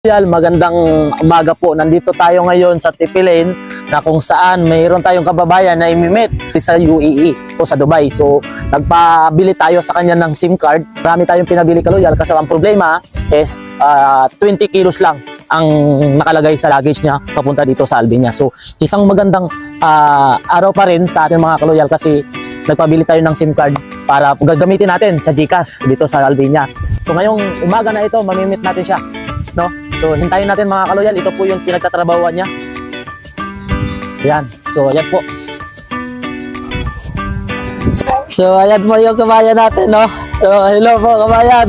Magandang umaga po. Nandito tayo ngayon sa TP Lane na kung saan mayroon tayong kababayan na imimit sa UAE o sa Dubai. So, nagpabili tayo sa kanya ng SIM card. Marami tayong pinabili ka-loyal kasi ang problema is 20 kilos lang ang nakalagay sa luggage niya papunta dito sa Albania. So, isang magandang araw pa rin sa ating mga ka-loyal kasi nagpabili tayo ng SIM card para gagamitin natin sa GCash dito sa Albania. So, ngayong umaga na ito, mamimit natin siya. No? So, hintayin natin mga ka-loyal. Ito po yung pinagtatrabahuan niya. Yan. So, ayan po. So, ayan po yung kabayan natin, no? So, hello po, kabayan.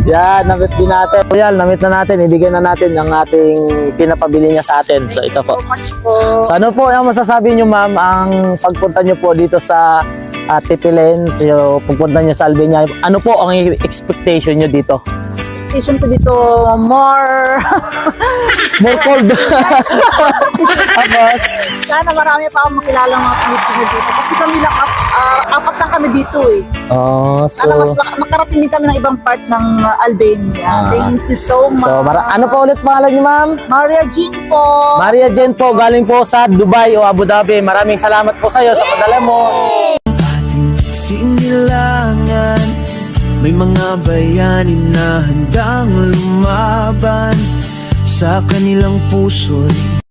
Yan, namit din natin. Yan, namit na natin. Ibigay na natin yung ating pinapabili niya sa atin. So, ito po. So much po. So, ano po yung masasabi niyo, ma'am, ang pagpunta niyo po dito sa TP Lane, so, pagpunta niyo sa Albania, ano po ang expectation niyo dito? Expectation ko dito, more cold. Tapos, sana marami pa akong makilala mga Pilipino dito. Kasi kami lang, apat lang kami dito eh. so, Sana mas makarating din kami ng ibang part ng Albania. Thank you so much. So, ano pa ulit pangalan niyo, ma'am? Maria Jean po. Maria Jean po, galing po sa Dubai o Abu Dhabi. Maraming salamat po sa iyo sa padala mo. Sinilangan, may mga bayanin na handang lumaban sa kanilang puso'y